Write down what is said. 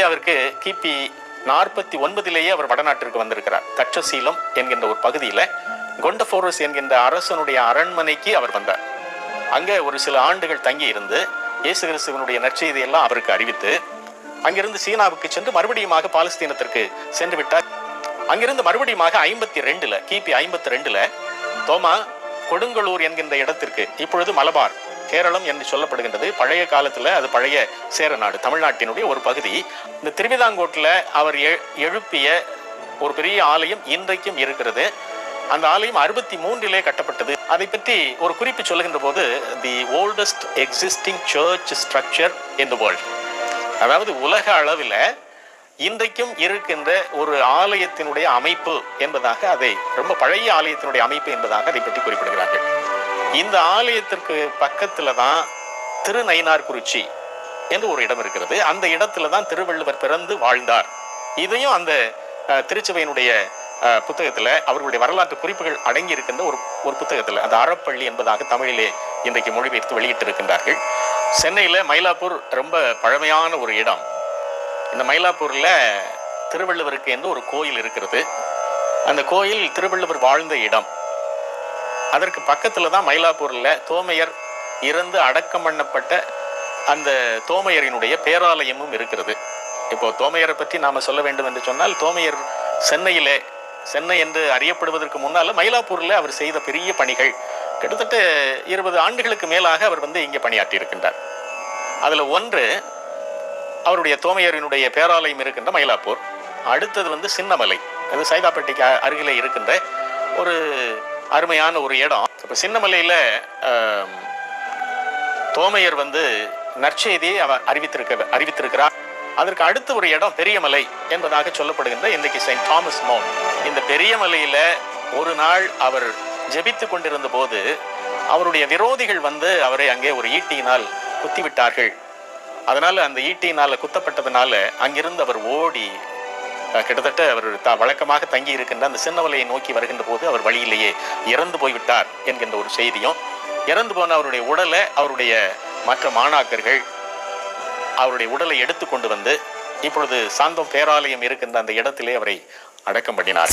இந்தியாவிற்கு கிபி 49 அவர் வடநாட்டிற்கு வந்திருக்கிறார். தட்சசீலம் என்கின்ற ஒரு பகுதியில் கொண்டபோரஸ் என்கின்ற அரசனுடைய அரண்மனைக்கு அவர் வந்தார். அங்கே ஒரு சில ஆண்டுகள் தங்கி இருந்து இயேசு கிறிஸ்துவனுடைய நற்செய்தியெல்லாம் அவருக்கு அறிவித்து அங்கிருந்து சீனாவுக்கு சென்று மறுபடியுமாக பாலஸ்தீனத்திற்கு சென்று விட்டார். அங்கிருந்து மறுபடியுமாக கிபி 52 தோமா கொடுங்கலூர் என்கின்ற இடத்திற்கு, இப்பொழுது மலபார் கேரளம் என்று சொல்லப்படுகின்றது. பழைய காலத்தில் அது பழைய சேர நாடு, தமிழ்நாட்டினுடைய ஒரு பகுதி. இந்த திருவிதாங்கோட்டில் அவர் எழுப்பிய ஒரு பெரிய ஆலயம் இன்றைக்கும் இருக்கிறது. அந்த ஆலயம் 63 கட்டப்பட்டது. அதை பற்றி ஒரு குறிப்பு சொல்லுகின்ற போது, the oldest existing church structure in the world, அதாவது உலக அளவில் இன்றைக்கும் இருக்கின்ற ஒரு ஆலயத்தினுடைய அமைப்பு என்பதாக, அதை ரொம்ப பழைய ஆலயத்தினுடைய அமைப்பு என்பதாக அதை பற்றி குறிப்பிடுகிறார்கள். இந்த ஆலயத்திற்கு பக்கத்துல தான் திருநயினார்குறிச்சி என்று ஒரு இடம் இருக்கிறது. அந்த இடத்துல தான் திருவள்ளுவர் பிறந்து வாழ்ந்தார். இதையும் அந்த திருச்சபையினுடைய புத்தகத்துல, அவர்களுடைய வரலாற்று குறிப்புகள் அடங்கி இருக்கின்ற ஒரு புத்தகத்துல, அந்த அறப்பள்ளி என்பதாக தமிழிலே இன்றைக்கு மொழிபெயர்த்து வெளியிட்டு இருக்கின்றார்கள். சென்னையில மயிலாப்பூர் ரொம்ப பழமையான ஒரு இடம். இந்த மயிலாப்பூர்ல திருவள்ளுவருக்கு என்று ஒரு கோயில் இருக்கிறது. அந்த கோயில் திருவள்ளுவர் வாழ்ந்த இடம். அதற்கு பக்கத்துல தான் மயிலாப்பூர்ல தோமையர் இறந்து அடக்கம் பண்ணப்பட்ட அந்த தோமையரினுடைய பேராலயமும் இருக்கிறது. இப்போ தோமையரை பற்றி நாம சொல்ல வேண்டும் என்று சொன்னால், தோமையர் சென்னை என்று அறியப்படுவதற்கு முன்னால மயிலாப்பூர்ல அவர் செய்த பெரிய பணிகள், கிட்டத்தட்ட 20 ஆண்டுகளுக்கு மேலாக அவர் இங்கே பணியாற்றி இருக்கின்றார். அதுல ஒன்று அவருடைய தோமையரினுடைய பேராலயம் இருக்கின்ற மயிலாப்பூர். அடுத்தது சின்னமலை, அது சைதாப்பேட்டைக்கு அருகிலே இருக்கின்ற ஒரு அருமையான ஒரு இடம். இப்போ சின்னமலையில தோமையர் நற்செய்தியை அவர் அறிவித்திருக்கிறார். அதற்கு அடுத்த ஒரு இடம் பெரியமலை என்பதாக சொல்லப்படுகின்ற இன்றைக்கு செயின்ட் தாமஸ் மவுண்ட். இந்த பெரியமலையில ஒரு நாள் அவர் ஜெபித்து கொண்டிருந்த போது அவருடைய விரோதிகள் அவரை அங்கே ஒரு ஈட்டியினால் குத்திவிட்டார்கள். அதனால அந்த ஈட்டியினால் குத்தப்பட்டதுனால அங்கிருந்து அவர் ஓடி கிட்டத்தட்ட அவர் வழக்கமாக தங்கி இருக்கின்ற அந்த சின்னமலையை நோக்கி வருகின்ற போது அவர் வழியிலேயே இறந்து போய்விட்டார் என்கின்ற ஒரு செய்தியும், இறந்து போன அவருடைய உடலை அவருடைய மற்ற மாணாக்கர்கள் அவருடைய உடலை எடுத்து கொண்டு இப்பொழுது சாந்தம் பேராலயம் இருக்கின்ற அந்த இடத்திலே அவரை அடக்கம் பண்ணினார்.